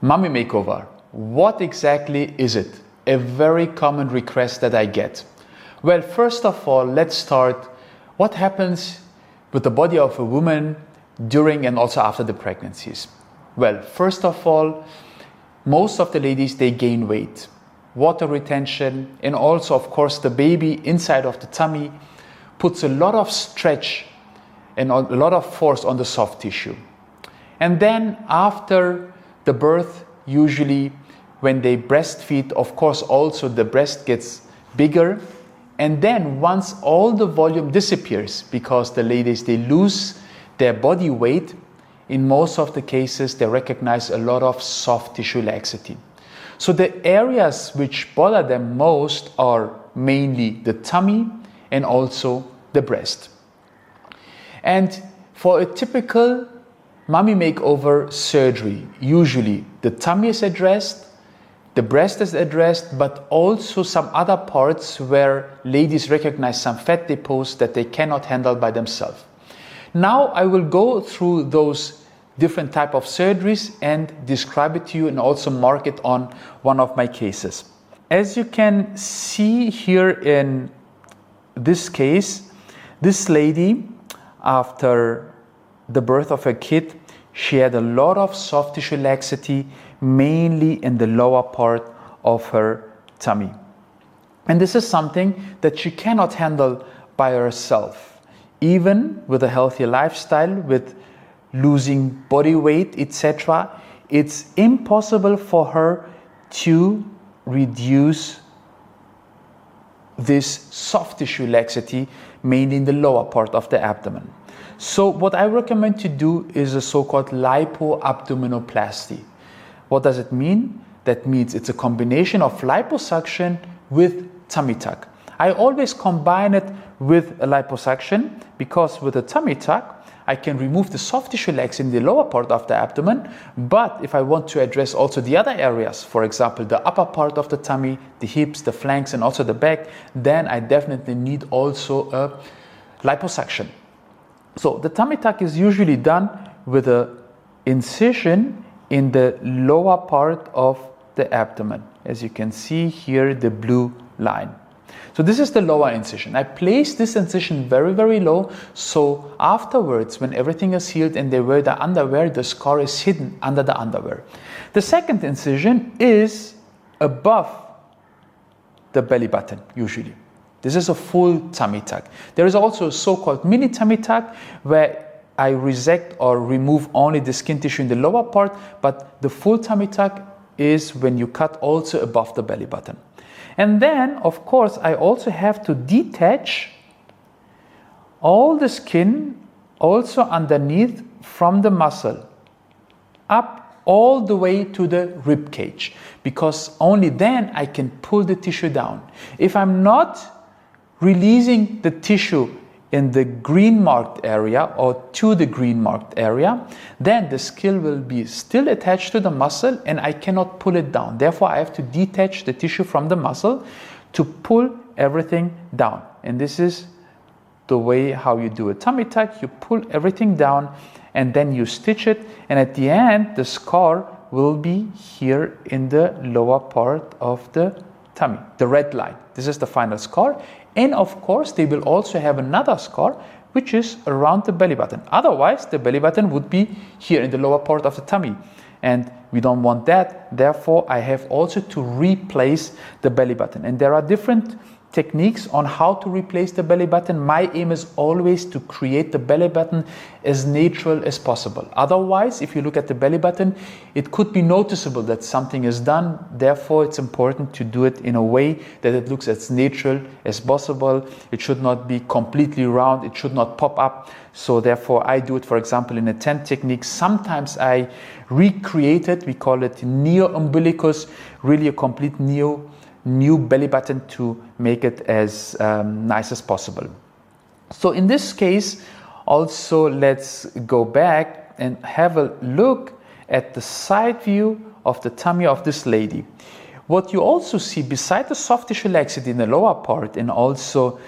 Mommy Makeover. What exactly is it? A very common request that I get. Well, first of all, let's start. What happens with the body of a woman during and also after the pregnancies? Well, first of all, most of the ladies, they gain weight, water retention, and also, of course, the baby inside of the tummy puts a lot of stretch and a lot of force on the soft tissue. And then after the birth, usually when they breastfeed, of course, also the breast gets bigger. And then once all the volume disappears, because the ladies, they lose their body weight, in most of the cases, they recognize a lot of soft tissue laxity. So the areas which bother them most are mainly the tummy and also the breast. And for a typical mommy makeover surgery, usually the tummy is addressed, the breast is addressed, but also some other parts where ladies recognize some fat depots that they cannot handle by themselves. Now I will go through those different type of surgeries and describe it to you and also mark it on one of my cases. As you can see here in this case, this lady, after the birth of her kid, she had a lot of soft tissue laxity, mainly in the lower part of her tummy. And this is something that she cannot handle by herself. Even with a healthy lifestyle, with losing body weight, etc., it's impossible for her to reduce this soft tissue laxity, mainly in the lower part of the abdomen. So what I recommend to do is a so-called lipoabdominoplasty. What does it mean? That means it's a combination of liposuction with tummy tuck. I always combine it with a liposuction because with a tummy tuck, I can remove the soft tissue laxity in the lower part of the abdomen, but if I want to address also the other areas, for example, the upper part of the tummy, the hips, the flanks, and also the back, then I definitely need also a liposuction. So the tummy tuck is usually done with an incision in the lower part of the abdomen. As you can see here, the blue line. So this is the lower incision. I place this incision very, very low, so afterwards, when everything is healed and they wear the underwear, the scar is hidden under the underwear. The second incision is above the belly button, usually. This is a full tummy tuck. There is also a so-called mini tummy tuck where I resect or remove only the skin tissue in the lower part, but the full tummy tuck is when you cut also above the belly button. And then, of course, I also have to detach all the skin also underneath from the muscle up all the way to the rib cage, because only then I can pull the tissue down. If I'm not releasing the tissue in the green marked area or to the green marked area, then the skin will be still attached to the muscle and I cannot pull it down. Therefore, I have to detach the tissue from the muscle to pull everything down. And this is the way how you do a tummy tuck. You pull everything down and then you stitch it. And at the end, the scar will be here in the lower part of the tummy, the red line. This is the final scar. And of course, they will also have another scar, which is around the belly button. Otherwise, the belly button would be here in the lower part of the tummy. And we don't want that. Therefore, I have also to replace the belly button. And there are different techniques on how to replace the belly button. My aim is always to create the belly button as natural as possible. Otherwise, if you look at the belly button, it could be noticeable that something is done. Therefore, it's important to do it in a way that it looks as natural as possible. It should not be completely round. It should not pop up. So therefore, I do it, for example, in a tent technique. Sometimes I recreate it. We call it neo-umbilicus, really a complete new belly button to make it as nice as possible. So in this case, also let's go back and have a look at the side view of the tummy of this lady. What you also see, beside the soft tissue laxity in the lower part and also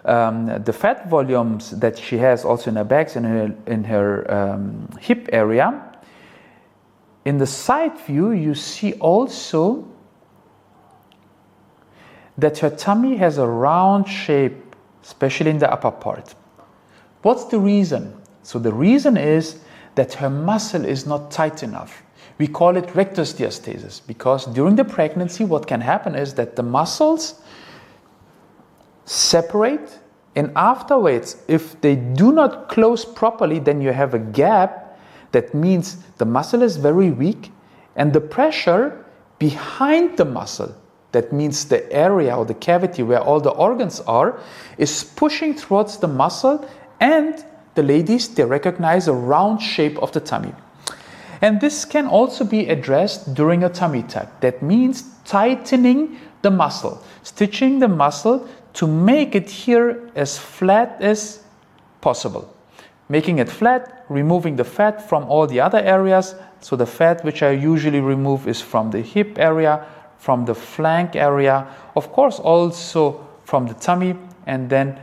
the fat volumes that she has also in her back and in her hip area, in the side view, you see also that her tummy has a round shape, especially in the upper part. What's the reason? So the reason is that her muscle is not tight enough. We call it rectus diastasis, because during the pregnancy, what can happen is that the muscles separate, and afterwards, if they do not close properly, then you have a gap. That means the muscle is very weak, and the pressure behind the muscle, that means the area or the cavity where all the organs are, is pushing towards the muscle, and the ladies, they recognize a round shape of the tummy. And this can also be addressed during a tummy tuck. That means tightening the muscle, stitching the muscle to make it here as flat as possible. Making it flat, removing the fat from all the other areas. So the fat which I usually remove is from the hip area, from the flank area, of course also from the tummy, and then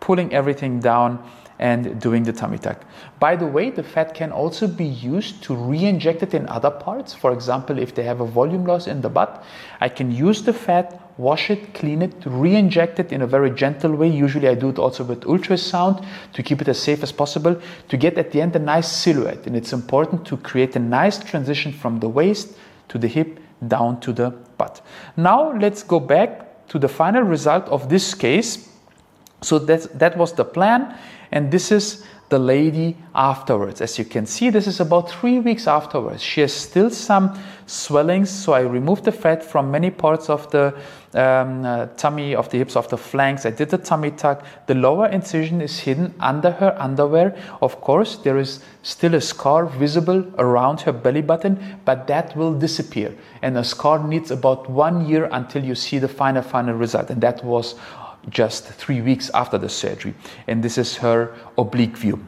pulling everything down and doing the tummy tuck. By the way, the fat can also be used to re-inject it in other parts. For example, if they have a volume loss in the butt, I can use the fat, wash it, clean it, re-inject it in a very gentle way. Usually I do it also with ultrasound to keep it as safe as possible, to get at the end a nice silhouette. And it's important to create a nice transition from the waist to the hip down to the butt. Now let's go back to the final result of this case. So that was the plan, and this is the lady afterwards. As you can see, this is about 3 weeks afterwards. She has still some swellings, so I removed the fat from many parts of the tummy, of the hips, of the flanks. I did the tummy tuck. The lower incision is hidden under her underwear. Of course, there is still a scar visible around her belly button, but that will disappear. And a scar needs about 1 year until you see the final result, and that was just 3 weeks after the surgery. And this is her oblique view.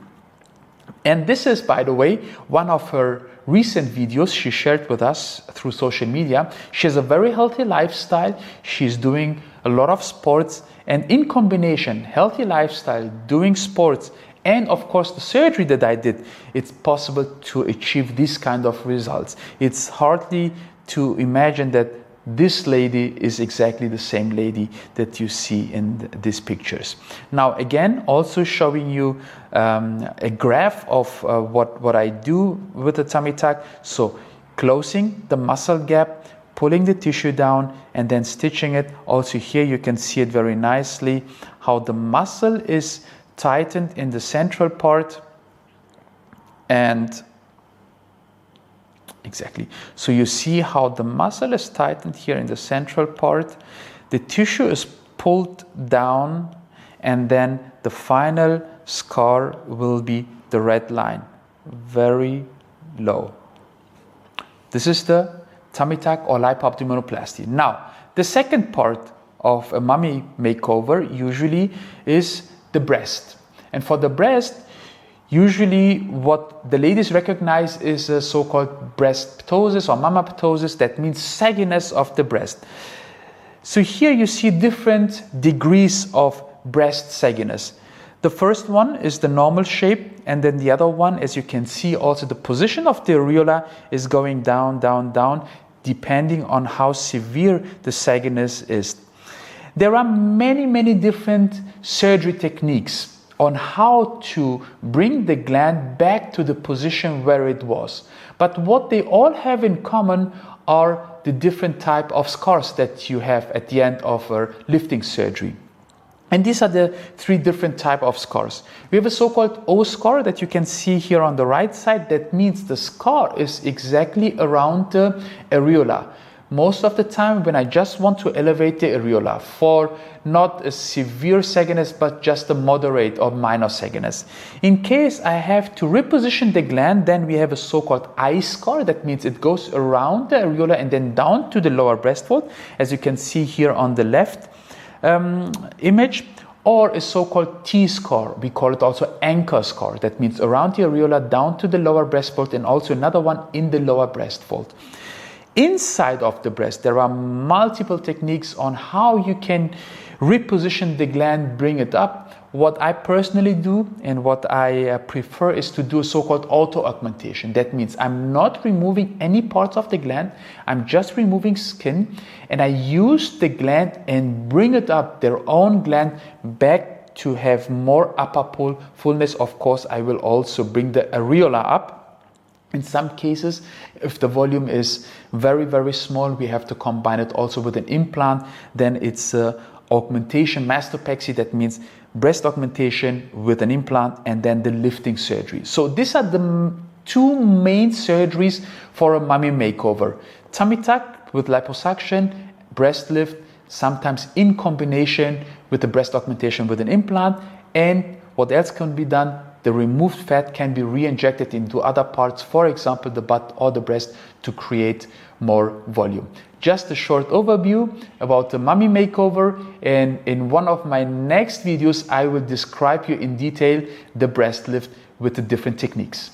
And this is, by the way, one of her recent videos she shared with us through social media. She has a very healthy lifestyle. She's doing a lot of sports, and in combination, healthy lifestyle, doing sports, and of course the surgery that I did, it's possible to achieve these kind of results. It's hardly to imagine that this lady is exactly the same lady that you see in these pictures. Now again, also showing you a graph of what I do with the tummy tuck. So closing the muscle gap, pulling the tissue down, and then stitching it. Also here you can see it very nicely, how the muscle is tightened in the central part, and exactly. So you see how the muscle is tightened here in the central part. The tissue is pulled down, and then the final scar will be the red line, very low. This is the tummy tuck or lipoabdominoplasty. Now, the second part of a mommy makeover usually is the breast. And for the breast, usually what the ladies recognize is a so-called breast ptosis or mama ptosis. That means sagginess of the breast. So here you see different degrees of breast sagginess. The first one is the normal shape, and then the other one, as you can see, also the position of the areola is going down, down, down, depending on how severe the sagginess is. There are many different surgery techniques on how to bring the gland back to the position where it was. But what they all have in common are the different type of scars that you have at the end of a lifting surgery. And these are the three different type of scars. We have a so-called O scar that you can see here on the right side. That means the scar is exactly around the areola. Most of the time when I just want to elevate the areola for not a severe sagginess, but just a moderate or minor sagginess. In case I have to reposition the gland, then we have a so-called I scar. That means it goes around the areola and then down to the lower breast fold, as you can see here on the left image, or a so-called T scar. We call it also anchor scar. That means around the areola down to the lower breast fold, and also another one in the lower breast fold. Inside of the breast, there are multiple techniques on how you can reposition the gland, bring it up. What I personally do and what I prefer is to do so-called auto-augmentation. That means I'm not removing any parts of the gland, I'm just removing skin, and I use the gland and bring it up, their own gland, back to have more upper pole fullness. Of course, I will also bring the areola up. In some cases, if the volume is very, very small, we have to combine it also with an implant. Then it's augmentation, mastopexy, that means breast augmentation with an implant, and then the lifting surgery. So these are the two main surgeries for a mommy makeover. Tummy tuck with liposuction, breast lift, sometimes in combination with the breast augmentation with an implant. And what else can be done? The removed fat can be re-injected into other parts, for example, the butt or the breast, to create more volume. Just a short overview about the mommy makeover, and in one of my next videos I will describe you in detail the breast lift with the different techniques.